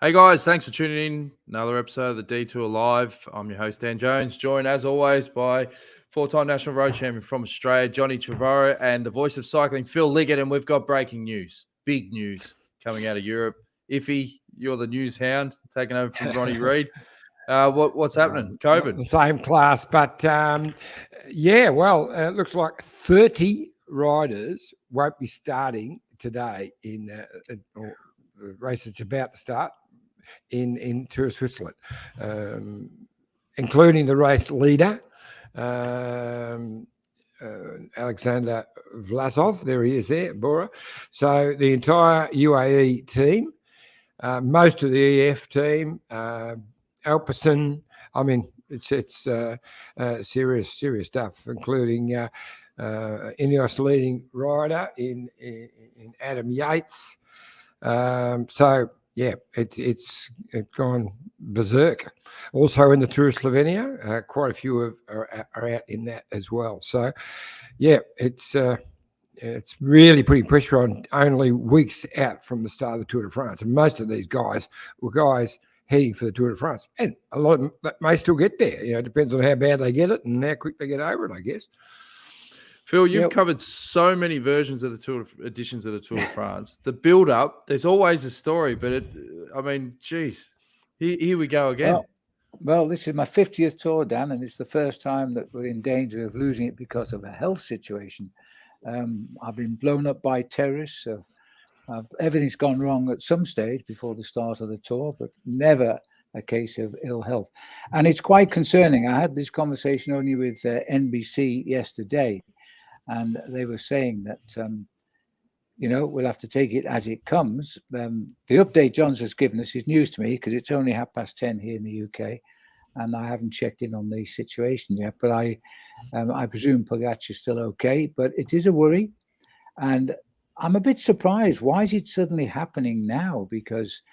Hey guys, thanks for tuning in. Another episode of the Detour Live. I'm your host, Dan Jones, joined as always by four-time national road champion from Australia, Johnny Trevorrow, and the voice of cycling, Phil Liggett. And we've got breaking news, big news coming out of Europe. Iffy, you're the news hound, taking over from Ronnie Reid. What's happening? COVID. Not the same class, but it looks like 30 riders won't be starting today in the race that's about to start in Tour of Switzerland, including the race leader, Alexander Vlasov. There he is there, Bora. So the entire UAE team, most of the EF team, Alpecin. I mean, it's serious stuff, including Ineos leading rider in Adam Yates. It's gone berserk. Also in the Tour of Slovenia, quite a few are out in that as well. So, it's really putting pressure on only weeks out from the start of the Tour de France. And most of these guys were guys heading for the Tour de France. And a lot of them may still get there. It depends on how bad they get it and how quick they get over it, I guess. Phil, you've covered so many versions of the editions of the Tour de France. The build-up, there's always a story, but here we go again. Well, this is my 50th tour, Dan, and it's the first time that we're in danger of losing it because of a health situation. I've been blown up by terrorists. Everything's gone wrong at some stage before the start of the tour, but never a case of ill health. And it's quite concerning. I had this conversation only with NBC yesterday, and they were saying that, we'll have to take it as it comes. The update John's has given us is news to me because it's only 10:30 here in the UK, and I haven't checked in on the situation yet. But I presume Pogacar is still okay, but it is a worry. And I'm a bit surprised. Why is it suddenly happening now? Because,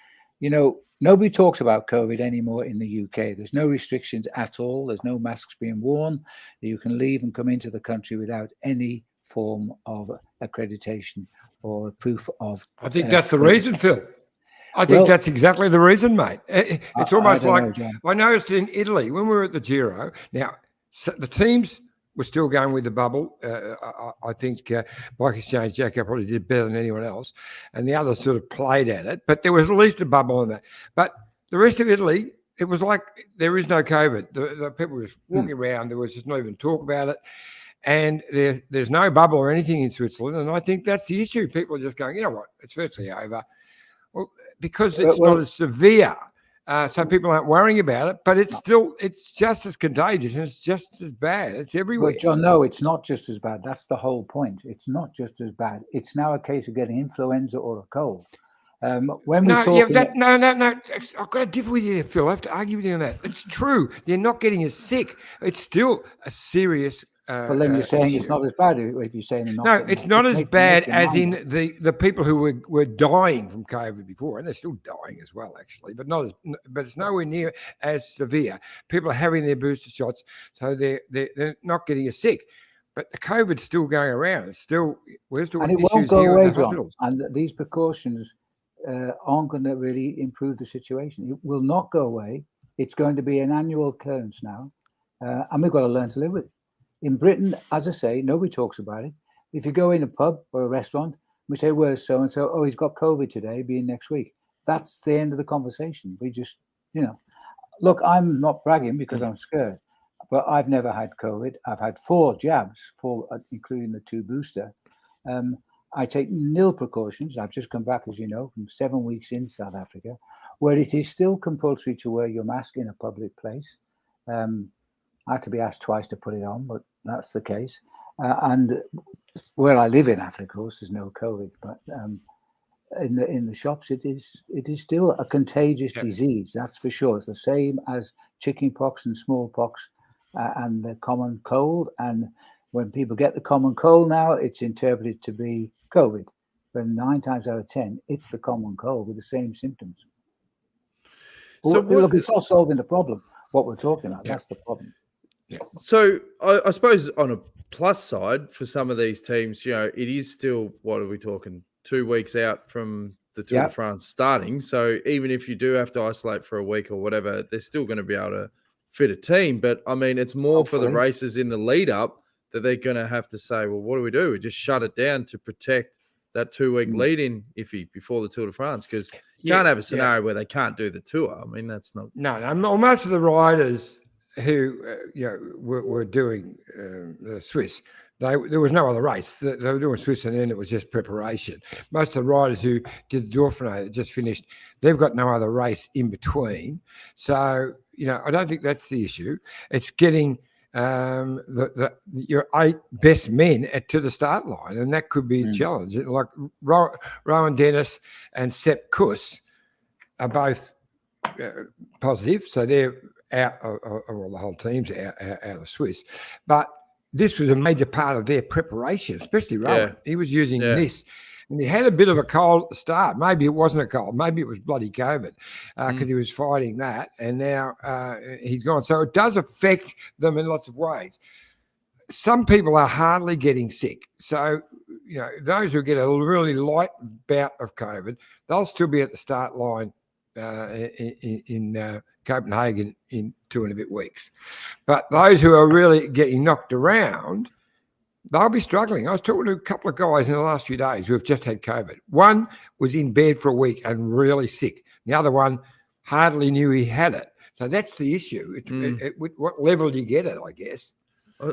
nobody talks about COVID anymore in the UK. There's no restrictions at all. There's no masks being worn. You can leave and come into the country without any form of accreditation or proof of. I think that's the reason, Phil. I think that's exactly the reason, mate. It's almost like I noticed in Italy when we were at the Giro. Now, the teams were still going with the bubble. I think Bike Exchange Jacko probably did better than anyone else, and the others sort of played at it. But there was at least a bubble on that. But the rest of Italy, it was like there is no COVID. The people were walking around. There was just not even talk about it. And there's no bubble or anything in Switzerland. And I think that's the issue. People are just going, you know what, it's virtually over. Well, because it's not as severe. So people aren't worrying about it, but it's just as contagious and it's just as bad. It's everywhere. But John, no, it's not just as bad. That's the whole point. It's not just as bad. It's now a case of getting influenza or a cold. I've got to differ with you, Phil. I have to argue with you on that. It's true. They're not getting as sick. It's still a serious. Well, then you're saying it's not as bad if you're saying it's not as bad as in the people who were dying from COVID before, and they're still dying as well, actually, but it's nowhere near as severe. People are having their booster shots, so they're not getting as sick. But the COVID's still going around. We're still and it won't go away, John. And these precautions aren't going to really improve the situation. It will not go away. It's going to be an annual occurrence now, and we've got to learn to live with it. In Britain, as I say, nobody talks about it. If you go in a pub or a restaurant, we say, where's so-and-so? Oh, he's got COVID today, be in next week. That's the end of the conversation. We just, look, I'm not bragging because I'm scared, but I've never had COVID. I've had 4 jabs, including the 2 booster. I take nil precautions. I've just come back, as you know, from 7 weeks in South Africa, where it is still compulsory to wear your mask in a public place. I had to be asked twice to put it on, but that's the case. And where I live in Africa, of course, there's no COVID. But in the shops, it is still a contagious disease. That's for sure. It's the same as chickenpox and smallpox and the common cold. And when people get the common cold now, it's interpreted to be COVID. But 9 times out of 10, it's the common cold with the same symptoms. So look, it's not solving the problem. What we're talking about, that's the problem. Yeah. So I suppose on a plus side for some of these teams, it is still, what are we talking, 2 weeks out from the Tour de France starting. So even if you do have to isolate for a week or whatever, they're still going to be able to fit a team. But I mean, it's more for the races in the lead up that they're going to have to say, well, what do? We just shut it down to protect that 2-week lead in iffy before the Tour de France, because you can't have a scenario where they can't do the tour. I mean, that's not. No, most of the riders who were doing the Swiss, there was no other race. They were doing Swiss, and then it was just preparation. Most of the riders who did the Dauphiné that just finished, they've got no other race in between. So I don't think that's the issue. It's getting your 8 best men to the start line, and that could be a challenge. Like Rowan Dennis and Sepp Kuss are both positive, so they're out. Well, the whole team's out of Swiss, but this was a major part of their preparation, especially Rowan. He was using this. And he had a bit of a cold at the start. Maybe it wasn't a cold. Maybe it was bloody COVID because he was fighting that. And now he's gone. So it does affect them in lots of ways. Some people are hardly getting sick. So, those who get a really light bout of COVID, they'll still be at the start line in Copenhagen in 2 and a bit weeks. But those who are really getting knocked around, they'll be struggling. I was talking to a couple of guys in the last few days who have just had COVID. One was in bed for a week and really sick. The other one hardly knew he had it. So that's the issue. What level do you get it, I guess?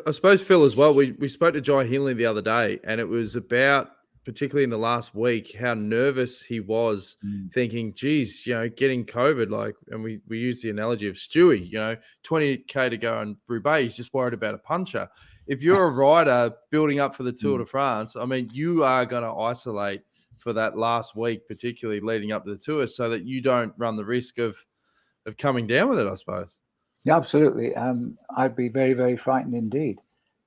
I suppose, Phil, as well, we spoke to Jai Hindley the other day, and it was about, particularly in the last week, how nervous he was, thinking, geez, getting COVID, and we use the analogy of Stewie, 20K to go on Roubaix, he's just worried about a puncher. If you're a rider building up for the Tour de France, I mean, you are going to isolate for that last week, particularly leading up to the Tour, so that you don't run the risk of coming down with it, I suppose. Yeah, absolutely. I'd be very, very frightened indeed.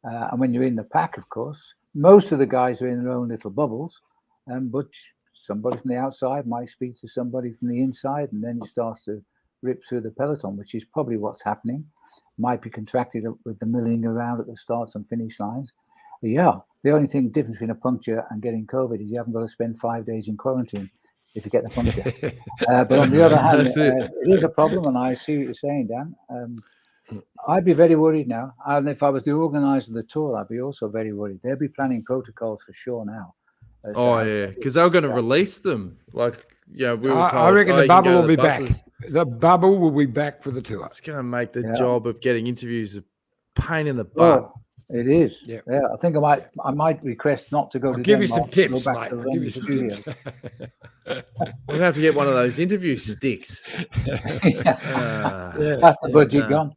And when you're in the pack, of course, most of the guys are in their own little bubbles, but somebody from the outside might speak to somebody from the inside, and then it starts to rip through the peloton, which is probably what's happening. Might be contracted up with the milling around at the starts and finish lines. But the only difference between a puncture and getting COVID is you haven't got to spend 5 days in quarantine if you get the puncture. But on the other hand, it is a problem, and I see what you're saying, Dan. I'd be very worried now. And if I was the organizer of the tour, I'd be also very worried. They'll be planning protocols for sure now. Because they're going to release them. We were told, I reckon the bubble will be back. The bubble will be back for the tour. It's going to make the job of getting interviews a pain in the butt. It is. Yeah. I think I might request not to go to give Denmark, you some tips, go back mate. to Give you some tips. We're going to have to get one of those interview sticks. That's the budget gone.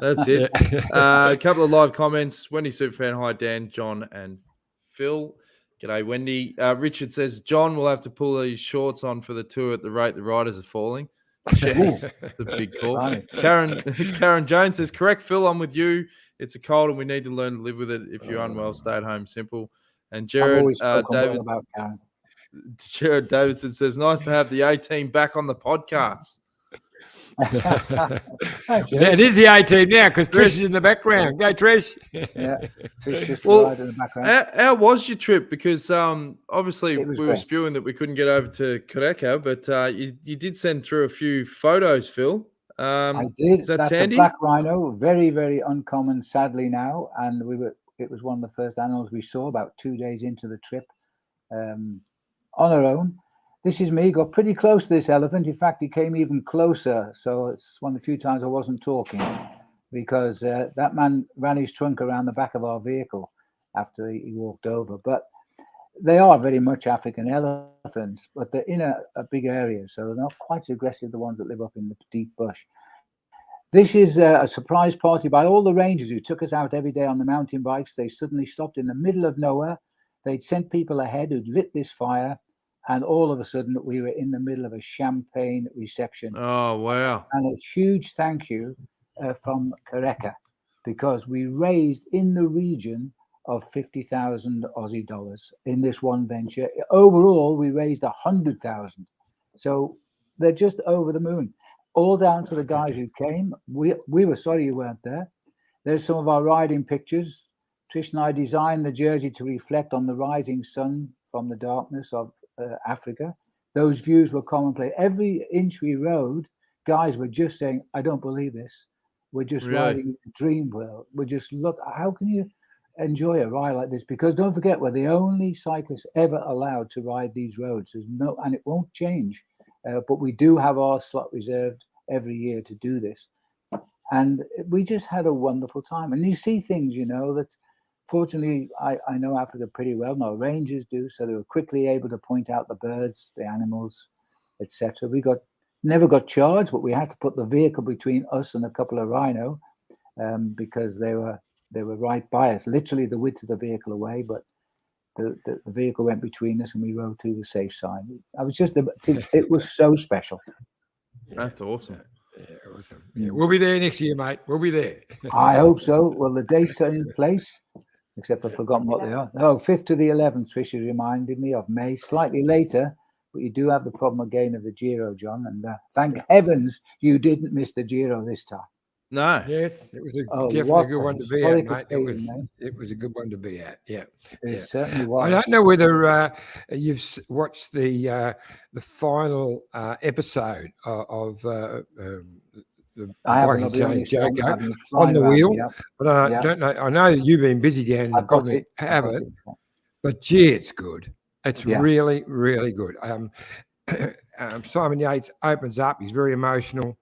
That's it. A couple of live comments. Wendy Superfan, hi Dan, John, and Phil. G'day, Wendy. Richard says John will have to pull his shorts on for the tour at the rate the riders are falling. Jeez, that's a big call. Karen Jones says, correct, Phil, I'm with you. It's a cold and we need to learn to live with it. If you're unwell, stay at home. Simple. And Jared Davidson says, nice to have the A-team back on the podcast. It is the A-team now because Trish is in the background. Go, Trish. Trish just right in the background. How was your trip? Because obviously we were spewing that we couldn't get over to Quebec, but you did send through a few photos, Phil. I did. That's Tandy? A black rhino, very, very uncommon, sadly now, and it was one of the first animals we saw about 2 days into the trip on our own. This is me, got pretty close to this elephant. In fact, he came even closer. So it's one of the few times I wasn't talking because that man ran his trunk around the back of our vehicle after he walked over. But they are very much African elephants, but they're in a big area. So they're not quite as aggressive, the ones that live up in the deep bush. This is a surprise party by all the rangers who took us out every day on the mountain bikes. They suddenly stopped in the middle of nowhere. They'd sent people ahead who'd lit this fire. And all of a sudden, we were in the middle of a champagne reception. Oh, wow. And a huge thank you from Quebec, because we raised in the region of 50,000 Aussie dollars in this one venture. Overall, we raised 100,000. So they're just over the moon. All down to the guys who came. We were sorry you weren't there. There's some of our riding pictures. Trish and I designed the jersey to reflect on the rising sun from the darkness of Africa. those views were commonplace. Every inch we rode, guys were just saying, I don't believe this. We're just riding a dream world. We're just, look, how can you enjoy a ride like this? Because don't forget, we're the only cyclists ever allowed to ride these roads. There's no, and it won't change. But we do have our slot reserved every year to do this. And we just had a wonderful time. And you see things, you know, that fortunately, I know Africa pretty well. No, rangers do. So they were quickly able to point out the birds, the animals, etc. We never got charged, but we had to put the vehicle between us and a couple of rhino because they were right by us, literally the width of the vehicle away. But the vehicle went between us and we rode through the safe side. It was so special. That's awesome. Yeah, awesome. Yeah, we'll be there next year, mate. We'll be there. I hope so. Well, the dates are in place, except I've forgotten what they are. Oh, 5th to the 11th, Trish has reminded me of May, slightly later, but you do have the problem again of the Giro, John, and thank heavens you didn't miss the Giro this time. No. Yes, it was definitely a good one to be at, mate. It was a good one to be at. Yeah, it certainly was. I don't know whether you've watched the final episode of the Bike Exchange Joko on the wheel, but I don't know. I know that you've been busy, Dan. I've got it. But gee, it's good. It's really, really good. Simon Yates opens up. He's very emotional.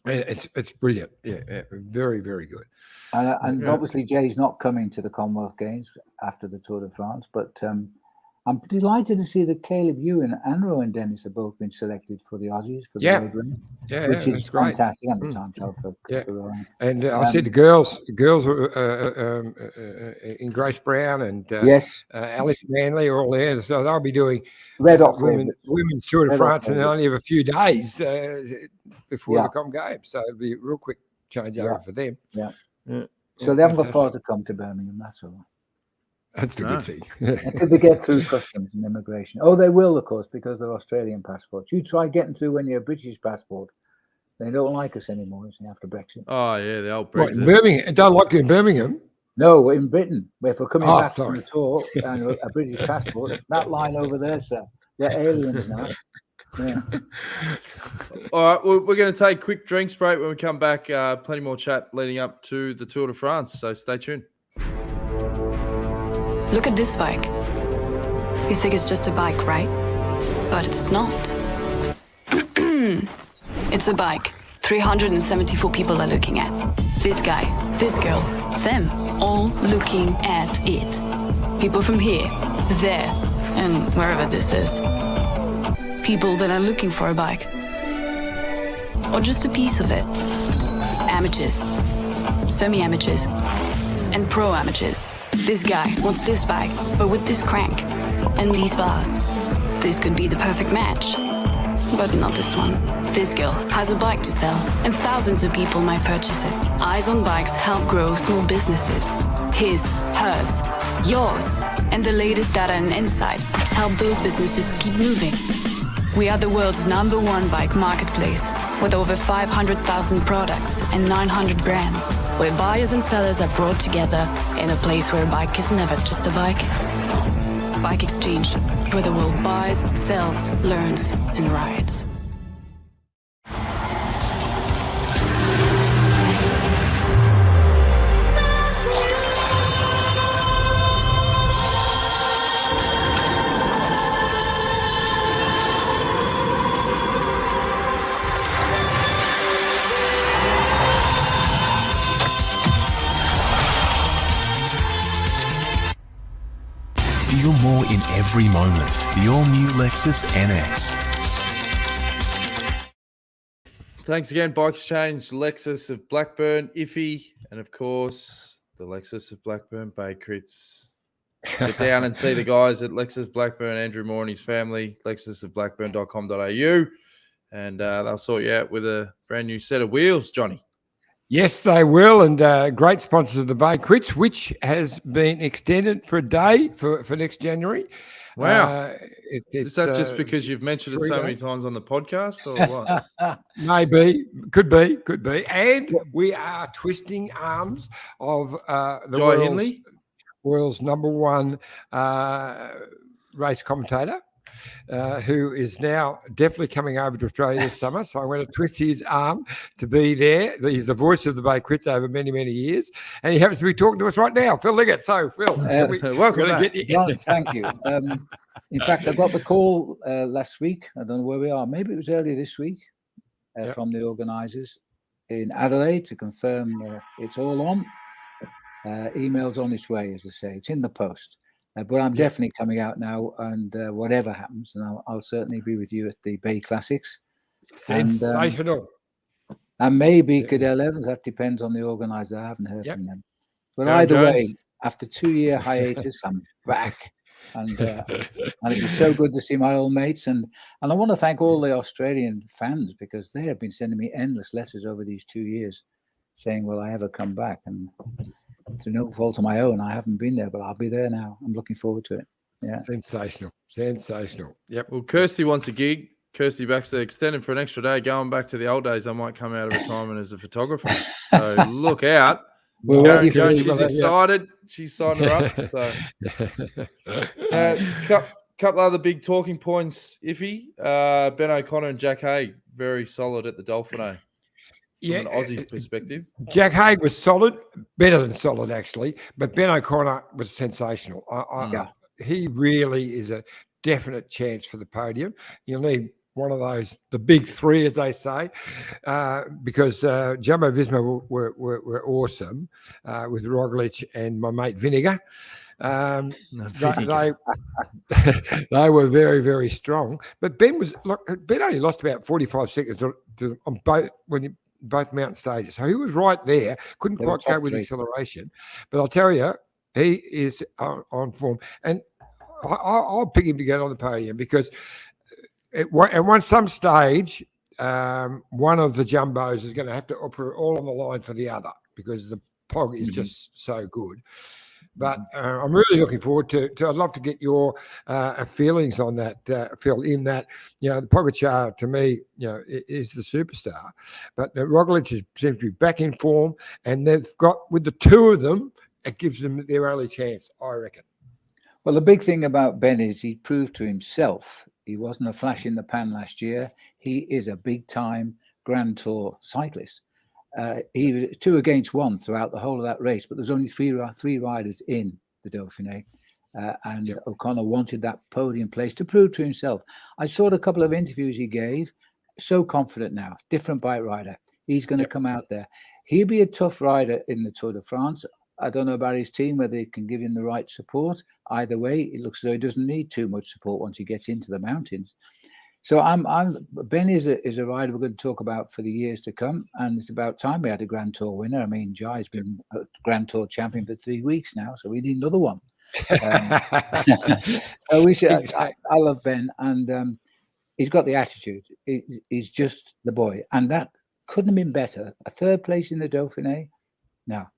It's brilliant. Yeah, very, very good. And obviously Jay's not coming to the Commonwealth Games after the Tour de France, but I'm delighted to see that Caleb Ewan and Rowan Dennis have both been selected for the Aussies for the road race, which is fantastic. And the time trial for Rowan. And I see the girls were in Grace Brown and Alex Manley are all there, so they'll be doing women's Tour de France, and they only have a few days before the Com Games, so it'll be a real quick changeover for them. So they haven't got far to come to Birmingham. That's all right. That's the good thing. Until they get through customs and immigration. Oh, they will, of course, because they're Australian passports. You try getting through when you're a British passport. They don't like us anymore after Brexit. Oh, yeah, the old Brexit. What, in Birmingham? Don't like you in Birmingham? No, in Britain. If we're coming back from the tour and a British passport, that line over there, sir, they're aliens now. Yeah. All right, well, we're going to take a quick drinks break. When we come back, plenty more chat leading up to the Tour de France, so stay tuned. Look at this bike. You think it's just a bike, right? But it's not. It's a bike 374 people are looking at. This guy, this girl, them, all looking at it. People from here, there, and wherever this is. People that are looking for a bike. Or just a piece of it. Amateurs, semi-amateurs, and pro-amateurs. This guy wants this bike, but with this crank and these bars. This could be the perfect match. But not this one. This girl has a bike to sell, and thousands of people might purchase it. Eyes on Bikes help grow small businesses. His, hers, yours, and the latest data and insights help those businesses keep moving. We are the world's #1 bike marketplace, with over 500,000 products and 900 brands, where buyers and sellers are brought together in a place where a bike is never just a bike. Bike Exchange, where the world buys, sells, learns, and rides. Feel more in every moment. The all-new Lexus NX. Thanks again, Bike Exchange, Lexus of Blackburn, Iffy, and of course, the Lexus of Blackburn Bay Crits. Get down and see the guys at Lexus Blackburn, Andrew Moore and his family, lexusofblackburn.com.au, and they'll sort you out with a brand new set of wheels, Johnny. Yes, they will, and great sponsors of the Bay Crits, which has been extended for a day for next January. Wow. Is that just because you've mentioned it so many times on the podcast, or what? Maybe. Could be. And we are twisting arms of the world's #1 race commentator. who is now definitely coming over to Australia this summer. So I'm going to twist his arm to be there. He's the voice of the Bay Crits over many, many years. And he happens to be talking to us right now, Phil Liggett. So, Phil, welcome back. John, thank you. In fact, I got the call last week. I don't know where we are. Maybe it was earlier this week from the organisers in Adelaide to confirm it's all on. Email's on its way, as I say. It's in the post. But I'm definitely coming out now, and whatever happens, and I'll certainly be with you at the Bay Classics. Sensational. And maybe Cadell Evans. That depends on the organiser. I haven't heard from them. But Darren either Jones. way, after 2-year hiatus, I'm back. And it was so good to see my old mates. And I want to thank all the Australian fans, because they have been sending me endless letters over these 2 years saying, will I ever come back? And through no fault of my own, I haven't been there, but I'll be there now. I'm looking forward to it. Yeah. Sensational. Yep. Well, Kirsty wants a gig. Kirsty Baxter extended for an extra day. Going back to the old days, I might come out of retirement as a photographer. So look out. Karen Jones, she's excited. She's signed her up. So. Couple other big talking points, Iffy. Ben O'Connor and Jack Haig, very solid at the Dauphiné. From an Aussie perspective. Jack Haig was solid, better than solid, actually. But Ben O'Connor was sensational. He really is a definite chance for the podium. You'll need one of those, the big three, as they say, because Jumbo Visma were awesome with Roglic and my mate Vinegar. They were very, very strong. But Ben only lost about 45 seconds on both mountain stages. So he was right there. Couldn't quite go with acceleration. But I'll tell you, he is on form. And I'll pick him to get on the podium, because at some stage, one of the Jumbos is going to have to put all on the line for the other, because the Pog is just so good. But I'm really looking forward to I'd love to get your feelings on that, Phil, in that, the Pogacar, to me, is the superstar. But Roglic seems to be back in form, and they've got, with the two of them, it gives them their only chance, I reckon. Well, the big thing about Ben is he proved to himself he wasn't a flash in the pan last year. He is a big-time Grand Tour cyclist. He was 2 against 1 throughout the whole of that race, but there's only three riders in the Dauphiné, and O'Connor wanted that podium place to prove to himself. I saw a couple of interviews he gave. So confident now, different bike rider. He's going to come out there. He'll be a tough rider in the Tour de France. I don't know about his team, whether he can give him the right support. Either way, it looks as though he doesn't need too much support once he gets into the mountains. So Ben is a rider we're going to talk about for the years to come, and it's about time we had a Grand Tour winner. I mean, Jai's been a Grand Tour champion for 3 weeks now, so we need another one. So we should. I love Ben, and he's got the attitude. He's just the boy, and that couldn't have been better. A 3rd place in the Dauphiné. Now,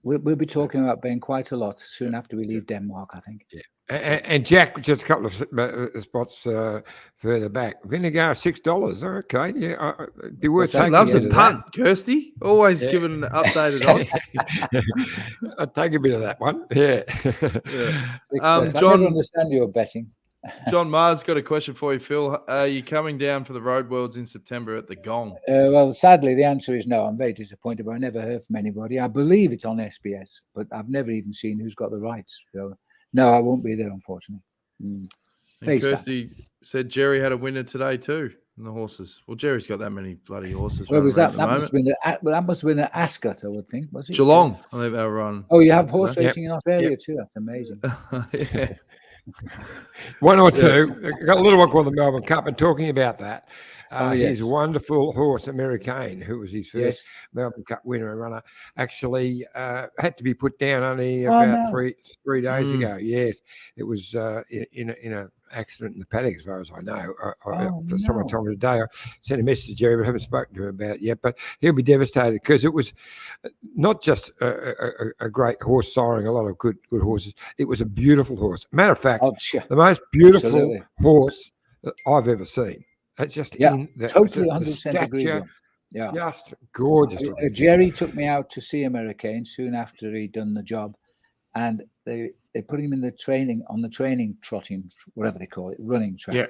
we'll be talking about Ben quite a lot soon after we leave Denmark, I think. Yeah. And Jack, just a couple of spots further back. Vinegar, $6. Okay, yeah, be worth taking. Loves a punt, Kirsty. Always giving updated odds. I'll take a bit of that one. Yeah. I don't understand your betting. John Mars got a question for you, Phil. Are you coming down for the Road Worlds in September at the Gong? Well, sadly, the answer is no. I'm very disappointed, but I never heard from anybody. I believe it's on SBS, but I've never even seen who's got the rights. So, no, I won't be there, unfortunately. And Kirsty said Jerry had a winner today too in the horses. Well, Jerry's got that many bloody horses. Where was that? That must have been at Ascot, I would think. Was it Geelong? I think they were run. Oh, you have horse racing in Australia too. That's amazing. Yeah. One or two. Got a little one called the Melbourne Cup, and talking about that, his wonderful horse, Americain, who was his first Melbourne Cup winner and runner, actually had to be put down only about 3 days ago. Yes, it was in an accident in the paddock, as far as I know. Someone told me today. I sent a message to Jerry, but I haven't spoken to him about it yet. But he'll be devastated, because it was not just a great horse siring a lot of good horses. It was a beautiful horse. Matter of fact, the most beautiful horse that I've ever seen. It's just in the totally 100% agree. Yeah, just gorgeous. Jerry took me out to see Americain soon after he'd done the job, and they put him in the training trotting, whatever they call it, running track. Yeah,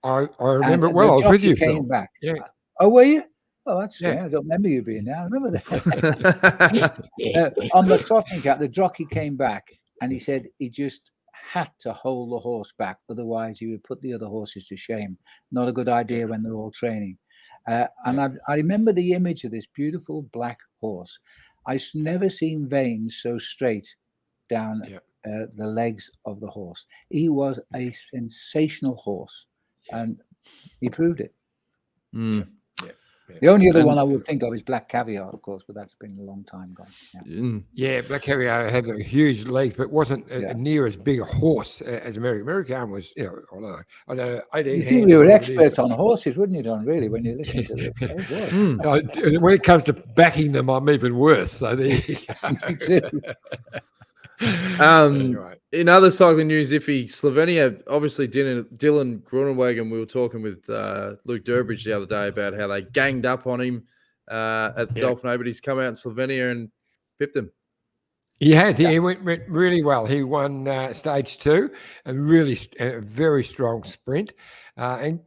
I remember it well. I was with you, Phil. Came back. Yeah. Oh, were you? Oh, that's strange. I don't remember you being there. I remember that. On the trotting track, the jockey came back and he said he just had to hold the horse back, otherwise he would put the other horses to shame. Not a good idea when they're all training. And I remember the image of this beautiful black horse. I've never seen veins so straight down the legs of the horse. He was a sensational horse, and he proved it. Mm. The only other one I would think of is Black Caviar, of course, but that's been a long time gone. Yeah, Black Caviar had a huge legs, but wasn't near as big a horse as American was. I don't know. 18 you think you were experts on horses, wouldn't you, Don? Really, when you listen to them. When it comes to backing them, I'm even worse. So there you go. Me too. In other cycling news, Slovenia, obviously Dylan Groenewegen, we were talking with Luke Durbridge the other day about how they ganged up on him at the Dauphiné, but he's come out in Slovenia and pipped them. He has. He went really well. He won stage 2, and really a very strong sprint, and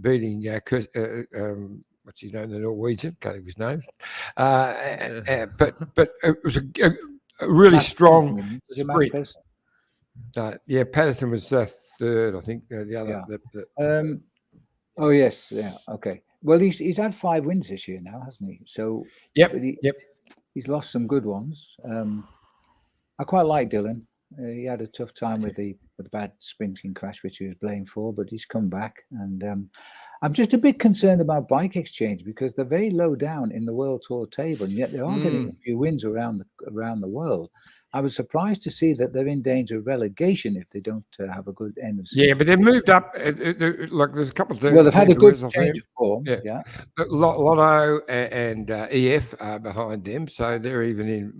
beating what's his name, the Norwegian, can't think of his name. But it was a really strong sprint. Patterson was third, I think. The other. Oh yes, okay. Well, he's had 5 wins this year now, hasn't he? So he's lost some good ones. I quite like Dylan. He had a tough time with the bad sprinting crash, which he was blamed for, but he's come back. And I'm just a bit concerned about Bike Exchange because they're very low down in the World Tour table, and yet they are getting a few wins around the world. I was surprised to see that they're in danger of relegation if they don't have a good end of season. Yeah, but they've moved up. Like there's a couple of well, they've had a good change of form. Yeah. Lotto and EF are behind them, so they're even in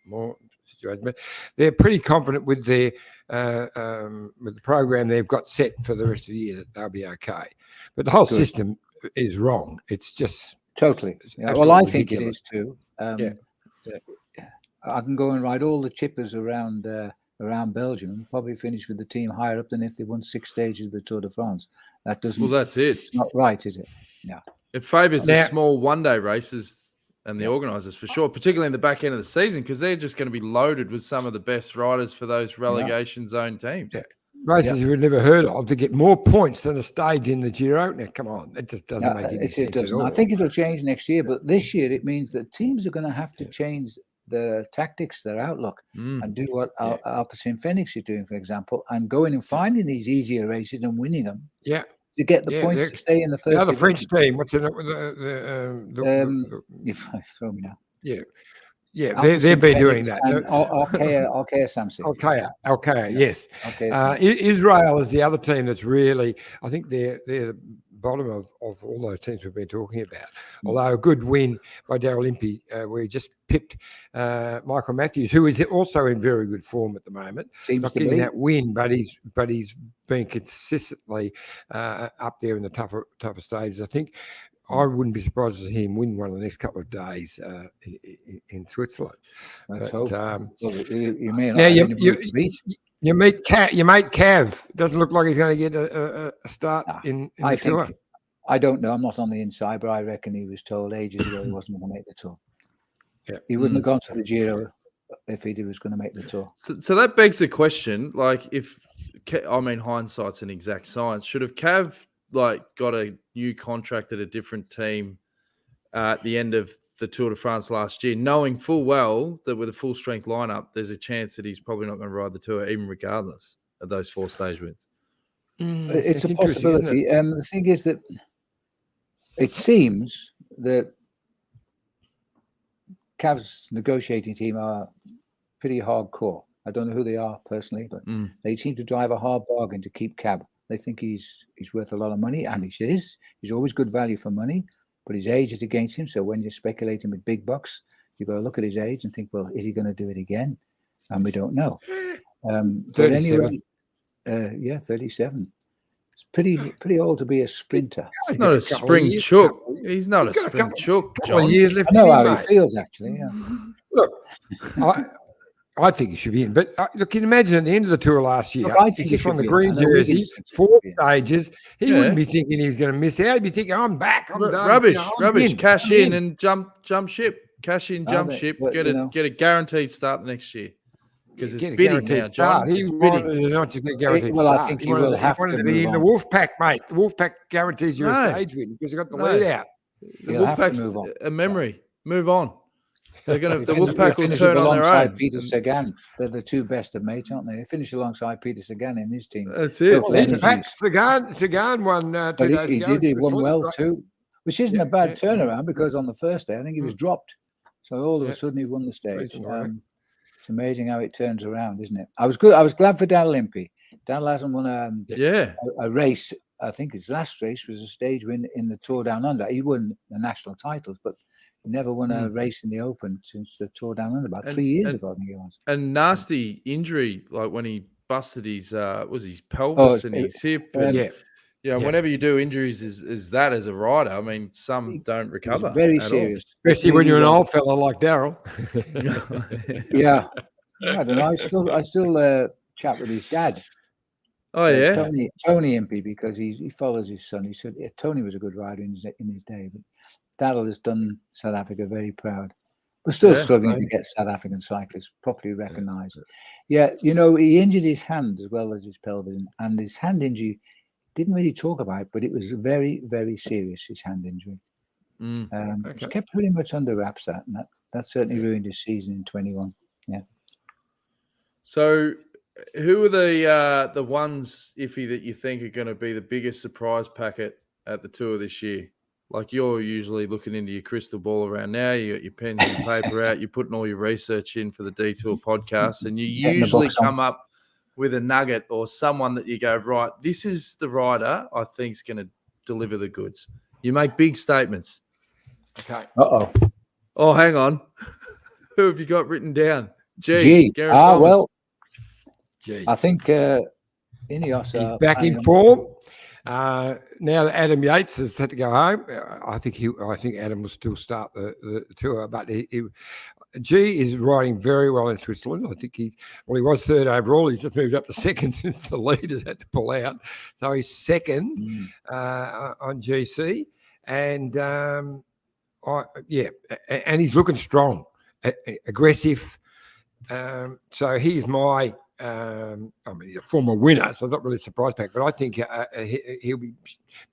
more situation. But they're pretty confident with their with the program they've got set for the rest of the year that they'll be okay. But the whole system is wrong. It's just totally. Well, I think it is too. I can go and ride all the chippers around Belgium and probably finish with the team higher up than if they won 6 stages of the Tour de France. That doesn't. Well, that's it. It's not right, is it? Yeah. It favours the small one-day races and the organisers for sure, particularly in the back end of the season, because they're just going to be loaded with some of the best riders for those relegation zone teams. Yeah. Races you've never heard of to get more points than a stage in the Giro. Now, come on, it just doesn't make any sense at all. I think it'll change next year, but this year it means that teams are going to have to change their tactics, their outlook, and do what Alpecin Phoenix is doing, for example, and going and finding these easier races and winning them. Yeah. To get the points to stay in the first. The other French team, what's in it? You throw me now. Yeah, they've been doing that. Alkea Samsic. Alkea, yes. Israel is the other team that's really, I think they're the bottom of all those teams we've been talking about. Although a good win by Daryl Impey, where he just pipped Michael Matthews, who is also in very good form at the moment. Not getting that win, but he's been consistently up there in the tougher stages. I think I wouldn't be surprised to see him win one of the next couple of days in Switzerland. Let's hope. You meet Cav. Doesn't look like he's going to get a start in the Tour. I don't know. I'm not on the inside, but I reckon he was told ages ago he wasn't going to make the Tour. Yeah. He wouldn't have gone to the Giro if he was going to make the Tour. So that begs the question, like, hindsight's an exact science. Should have Cav got a new contract at a different team at the end of the Tour de France last year, knowing full well that with a full strength lineup, there's a chance that he's probably not going to ride the Tour, even regardless of those 4 stage wins? It's a possibility. The thing is that it seems that Cav's negotiating team are pretty hardcore. I don't know who they are personally, but they seem to drive a hard bargain to keep Cab. They think he's worth a lot of money, and he is. He's always good value for money, but his age is against him. So when you're speculating with big bucks, you've got to look at his age and think, well, is he going to do it again? And we don't know. But anyway, 37. It's pretty old to be a sprinter. He's not a spring chook. He's not a spring chook. Years left. I know how he feels, actually. Yeah. Look, I think he should be in. But look, can you imagine at the end of the Tour last year, I think he's just on the be green jersey, 4 stages. He wouldn't be thinking he was going to miss out. He'd be thinking, I'm back. I'm done. Rubbish, I'm rubbish. in. Cash in and jump ship. Cash in, jump ship. Get a guaranteed start the next year. Because it's bidding now, John. He wanted not just get a guaranteed start. I think he will have to be in the Wolfpack, mate. The Wolfpack guarantees you a stage win because they got the lead out. The Wolfpack's a memory. Move on. They're going to. The Wolfpack will turn on their own. Peter Sagan, they're the two best of mates, aren't they? They finish alongside Peter Sagan in his team. That's it. Sagan won 2 days ago. He won well too, which isn't a bad turnaround because on the first day I think he was dropped, so all of a sudden he won the stage. It's amazing how it turns around, isn't it? I was glad for Dan Limpy. Dan hasn't won a race. I think his last race was a stage win in the Tour Down Under. He won the national titles, but he never won a race in the Open since the Tour Down Under, about 3 years ago, I think it was. And nasty injury, like when he busted his his pelvis and his hip. Whenever you do injuries is that as a rider, I mean, some don't recover. Very serious. Especially when you're an old fella like Daryl. Yeah. I don't know. I still chat with his dad. Oh, yeah. Tony Impey, because he follows his son. He said Tony was a good rider in his day, but Daryl has done South Africa very proud. We're still struggling to get South African cyclists properly recognised. Yeah, he injured his hand as well as his pelvis, and his hand injury didn't really talk about it, but it was very, very serious, his hand injury. It's kept pretty much under wraps, and that certainly ruined his season in 21. Yeah. So who are the ones, Iffy, that you think are going to be the biggest surprise packet at the Tour this year? Like, you're usually looking into your crystal ball around now. You got your pens and paper out. You're putting all your research in for the Detour podcast, and you usually come up with a nugget or someone that you go, right, this is the rider I think is going to deliver the goods. You make big statements. Okay. Oh, hang on. Who have you got written down? G. Well, G. I think Ineos he's back in form. Now that Adam Yates has had to go home, I think Adam will still start the Tour, but G is riding very well in Switzerland. I think he was third overall. He's just moved up to second since the leaders had to pull out. So he's second on GC. And, and he's looking strong, aggressive. So he's my... he's a former winner, so it's not really a surprise pack, but I think he'll be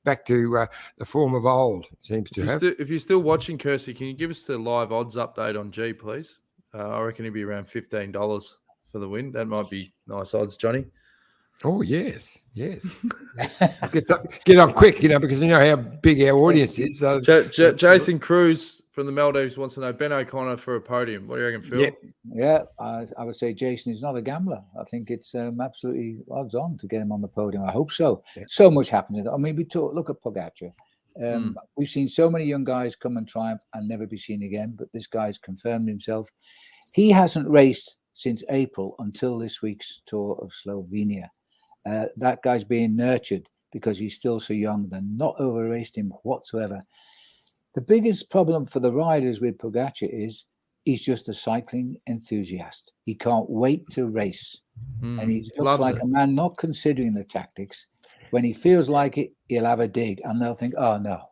back to the form of old, seems to have. If you're still watching, Kirsty, can you give us the live odds update on G, please? I reckon he'll be around $15 for the win. That might be nice odds, Johnny. Oh, yes. Get on quick, because you know how big our audience is. So. Jason Cruz from the Maldives wants to know Ben O'Connor for a podium. What do you reckon, Phil? Yeah, I would say Jason is not a gambler. I think it's absolutely odds on to get him on the podium. I hope so. Yeah. So much happening. I mean, look at Pogacar. We've seen so many young guys come and triumph and never be seen again, but this guy's confirmed himself. He hasn't raced since April until this week's Tour of Slovenia. That guy's being nurtured because he's still so young. They're not over-raced him whatsoever. The biggest problem for the riders with Pogacar is he's just a cycling enthusiast. He can't wait to race. And he looks like a man not considering the tactics. When he feels like it, he'll have a dig and they'll think, oh, no,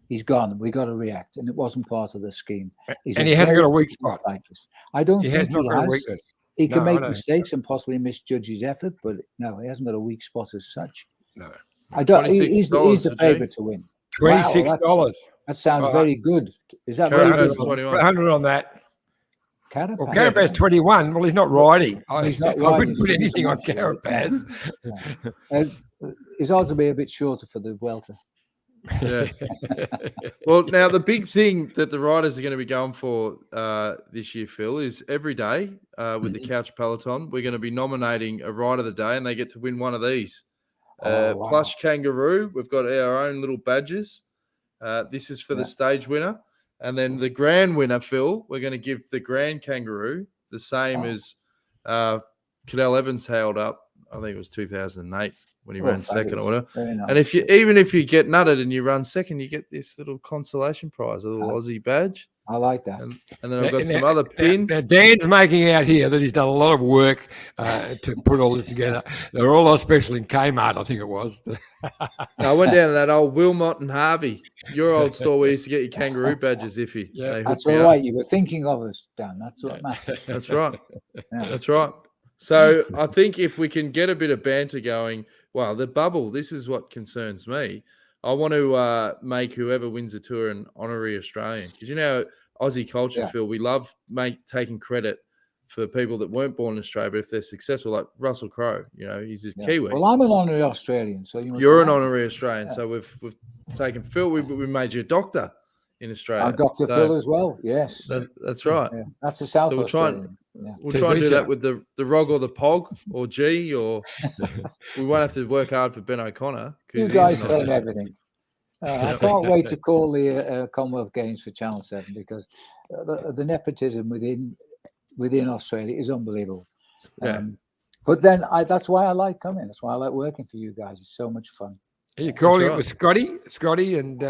he's gone. We got to react. And it wasn't part of the scheme. And he hasn't got a weak spot. I don't think he has. Weakness. He can make mistakes and possibly misjudge his effort, but no, he hasn't got a weak spot as such. No. He's the favourite to win. $26. Wow, that sounds very good. Is that very good? 100 on that. Carapaz. Well, Carapaz 21. Well, he's not riding. He's not riding. I wouldn't put anything on Carapaz. His odds will be a bit shorter for the Vuelta. Yeah. Well, now the big thing that the riders are going to be going for this year, Phil, is every day with the Couch Peloton, we're going to be nominating a rider of the day, and they get to win one of these. Plush Kangaroo. We've got our own little badges. This is for the stage winner. And then the grand winner, Phil, we're going to give the Grand Kangaroo the same as Cadel Evans held up. I think it was 2008 when he ran second or whatever. Nice. And even if you get nutted and you run second, you get this little consolation prize, a little Aussie badge. I like that. And then I've got some other pins. Now Dan's making out here that he's done a lot of work to put all this together. They're all on special in Kmart, I think it was. I went down to that old Wilmot and Harvey, your old store where you used to get your kangaroo badges, Iffy. Yeah, that's all right. You were thinking of us, Dan. That's what matters. That's right. Yeah. That's right. So I think if we can get a bit of banter going, well, the bubble, this is what concerns me. I want to make whoever wins the tour an honorary Australian. Because, you know, Aussie culture, Phil, we love taking credit for people that weren't born in Australia, but if they're successful, like Russell Crowe, you know, he's a Kiwi. Well, I'm an honorary Australian, so you're an honorary Australian. So we've taken Phil. We made you a doctor in Australia. Dr. Phil as well. Yes, that's right. Yeah. That's a South Australian. We'll try and do that with the ROG or the POG or G, or we won't have to work hard for Ben O'Connor. You guys claim everything. I can't wait to call the Commonwealth Games for Channel 7 because the nepotism within Australia is unbelievable. But then that's why I like coming. That's why I like working for you guys. It's so much fun. Are you calling it with Scotty and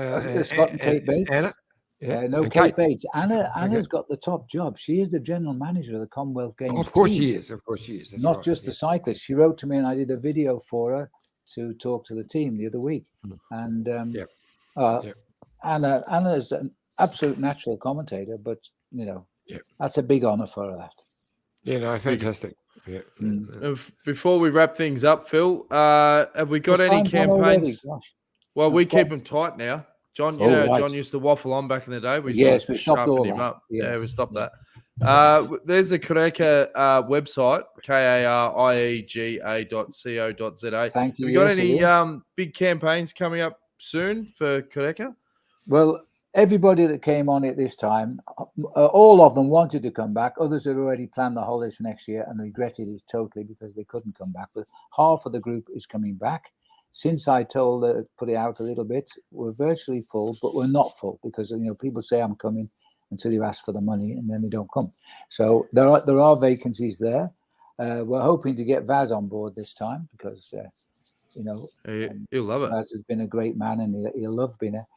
Scott and Kate Bates? Anna? No, Kate Bates. Anna's got the top job. She is the general manager of the Commonwealth Games. Of course she is. Of course she is. That's not just the cyclist. She wrote to me and I did a video for her to talk to the team the other week. And Anna's an absolute natural commentator, but you know, that's a big honor for her. That. Yeah, no, fantastic. Yeah. Before we wrap things up, Phil, have we got any campaigns? Well, we keep them tight now. John, John used to waffle on back in the day. We stopped all him up. Yes. Yeah, we stopped that. There's a Kareka website, kariega.co.za. Thank you. Have you got any big campaigns coming up soon for Kareka? Well, everybody that came on it this time, all of them wanted to come back. Others had already planned the holidays for next year and regretted it totally because they couldn't come back. But half of the group is coming back. Since I put it out a little bit, we're virtually full, but we're not full because people say I'm coming until you ask for the money and then they don't come. So there are vacancies there. We're hoping to get Vaz on board this time because he'll love it. Vaz has been a great man and he'll love being there.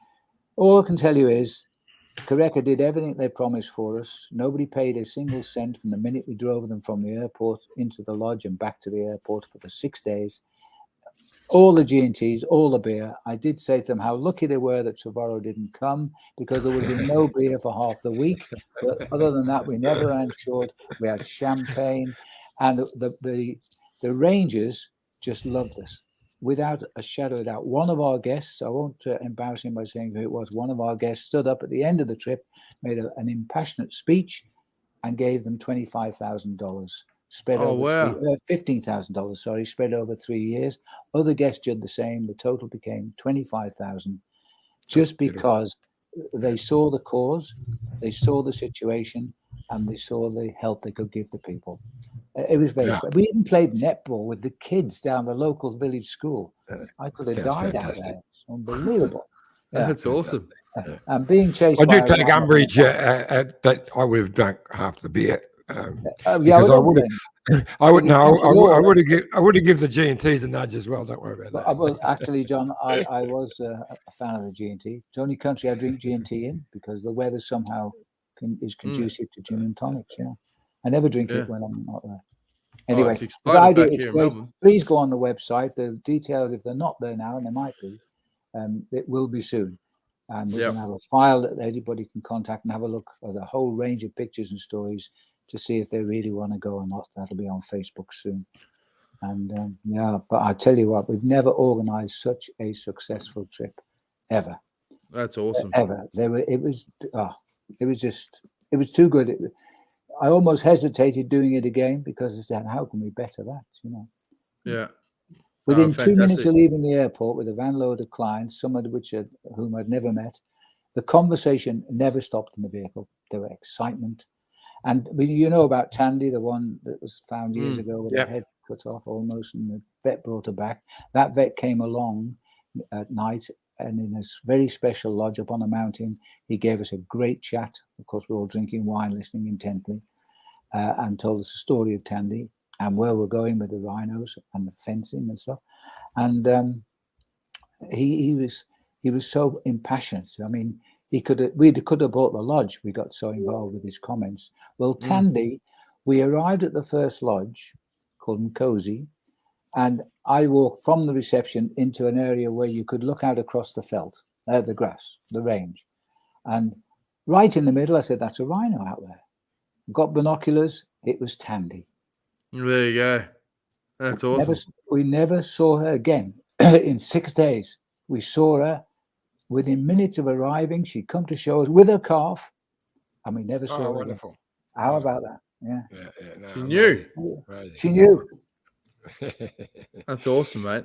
All I can tell you is Kareka did everything they promised for us. Nobody paid a single cent from the minute we drove them from the airport into the lodge and back to the airport for the 6 days. All the G&Ts, all the beer. I did say to them how lucky they were that Trevorrow didn't come because there would have been no beer for half the week. But other than that, we never ensured. We had champagne. And the Rangers just loved us without a shadow of doubt. One of our guests, I won't embarrass him by saying who it was, one of our guests stood up at the end of the trip, made an impassionate speech and gave them $25,000. Spread over $15,000, sorry, spread over 3 years. Other guests did the same. The total became $25,000 just because they saw the cause, they saw the situation, and they saw the help they could give the people. It was very special. We even played netball with the kids down the local village school. I could have died out there. It's unbelievable. That's awesome. And being chased I do take umbrage that I would have drunk half the beer. Because I would have given the G&Ts a nudge as well. Don't worry about that. Well, actually, John, I was a fan of the G&T. It's the only country I drink G&T in because the weather somehow is conducive to gin and tonics. Yeah, I never drink it when I'm not there. Anyway, please go on the website. The details, if they're not there now, and they might be, it will be soon. And we're going to have a file that anybody can contact and have a look at a whole range of pictures and stories to see if they really want to go or not. That'll be on Facebook soon. And but I tell you what, we've never organized such a successful trip ever. That's awesome. Ever. It was too good. I almost hesitated doing it again because I said, how can we better that? Yeah. Within 2 minutes of leaving the airport with a van load of clients, some of whom I'd never met, the conversation never stopped in the vehicle. There were excitement. And you know about Tandy, the one that was found years ago with her head cut off almost, and the vet brought her back. That vet came along at night, and in a very special lodge up on a mountain, he gave us a great chat. Of course, we were all drinking wine, listening intently, and told us the story of Tandy and where we're going with the rhinos and the fencing and stuff. And he was so impassioned. I mean, we could have bought the lodge. We got so involved with his comments. Well, Tandy, we arrived at the first lodge called Nkosi, and I walked from the reception into an area where you could look out across the veldt, the grass, the range. And right in the middle, I said, that's a rhino out there. Got binoculars. It was Tandy. There you go. That's awesome. We never saw her again in 6 days. We saw her within minutes of arriving. She'd come to show us with her calf, and we never saw her. Wonderful. Again. How about that? Yeah. No, she knew. She knew. That's awesome, mate.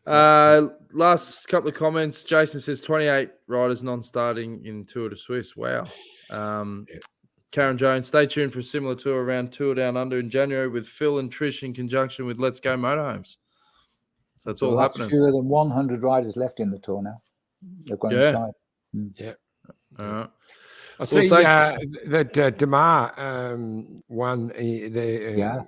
Last couple of comments. Jason says 28 riders non-starting in Tour de Suisse. Wow. Karen Jones, stay tuned for a similar tour around Tour Down Under in January with Phil and Trish in conjunction with Let's Go Motorhomes. So it's all happening. Fewer than 100 riders left in the tour now. They've gone inside. Yeah. All right. I see that Demar won the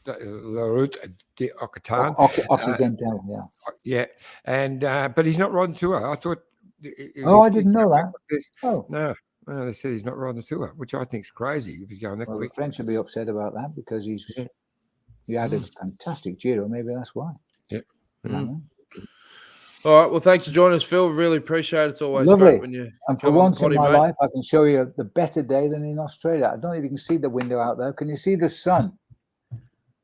La Route d'Occitane. Occidental, yeah. And but he's not riding tour. I thought. I didn't know that. No, they said he's not riding the tour, which I think is crazy if he's going that quick. The French will be upset about that because he had a fantastic Giro. Maybe that's why. Yeah. All right. Well, thanks for joining us, Phil. Really appreciate it. It's always lovely. Great when you and for once in my life, I can show you the better day than in Australia. I don't know if you can see the window out there. Can you see the sun?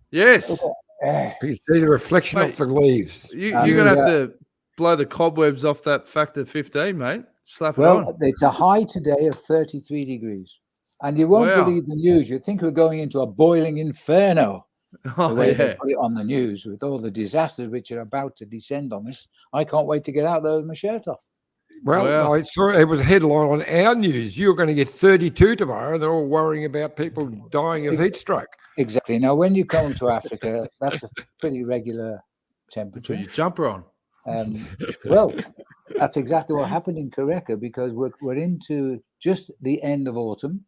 Yes. You can see the reflection of the leaves. You're going to have to blow the cobwebs off that factor 15, mate. Slap it on. It's a high today of 33 degrees. And you won't believe the news. You'd think we're going into a boiling inferno. The way they put it on the news with all the disasters which are about to descend on us. I can't wait to get out there with my shirt off. Well, I saw it was a headline on our news. You're going to get 32 tomorrow. They're all worrying about people dying of heat stroke. Exactly. Now, when you come to Africa, that's a pretty regular temperature. Put your jumper on. Well, that's exactly what happened in Koreka because we're into just the end of autumn.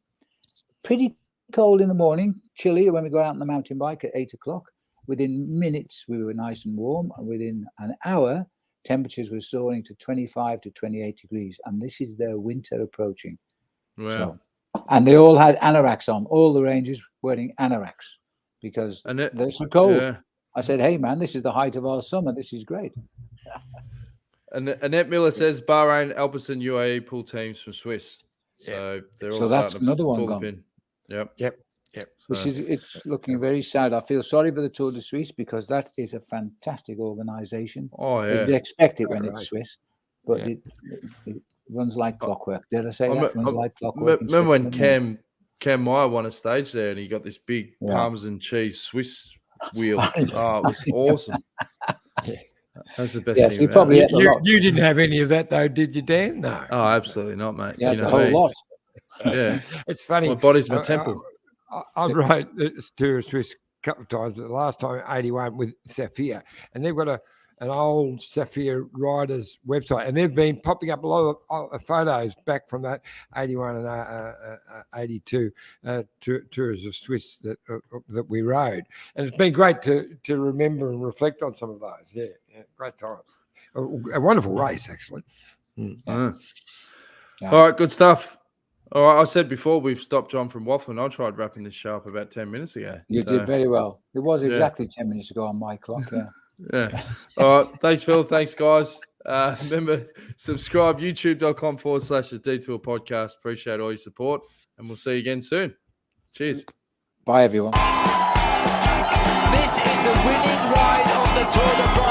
Pretty cold in the morning, chilly when we go out on the mountain bike at 8 o'clock. Within minutes, we were nice and warm. And within an hour, temperatures were soaring to 25 to 28 degrees. And this is their winter approaching. Wow. And they all had anoraks on. All the rangers wearing anoraks because they're so cold. Yeah. I said, hey, man, this is the height of our summer. This is great. And Annette Miller says Bahrain, Alpecin, UAE pool teams from Swiss. So they're all that's another one gone. Yep. Which it's looking very sad. I feel sorry for the Tour de Suisse because that is a fantastic organisation. Oh, yeah. They expect it when it's Swiss, but it runs like clockwork. Did I say that? Runs like clockwork. Remember when Cam Meyer won a stage there and he got this big Parmesan cheese Swiss wheel? Oh, it was awesome. That's the best thing. Probably you didn't have any of that though, did you, Dan? No. Oh, absolutely not, mate. Yeah, the whole lot. Yeah, it's funny. My body's my temple. I've rode the Tour of Suisse a couple of times, but the last time 81 with Safir, and they've got an old Safir riders website, and they've been popping up a lot of photos back from that 81 and 82 Tours of Suisse that we rode, and it's been great to remember and reflect on some of those. Yeah, great times. A wonderful race, actually. All right, good stuff. All right, I said before we've stopped John from waffling. I tried wrapping this show up about 10 minutes ago. You did very well. It was exactly 10 minutes ago on my clock. Yeah. All right. Thanks, Phil. Thanks, guys. Remember, subscribe, youtube.com/the Detour Podcast. Appreciate all your support, and we'll see you again soon. Cheers. Bye, everyone. This is the winning ride on the Tour de France.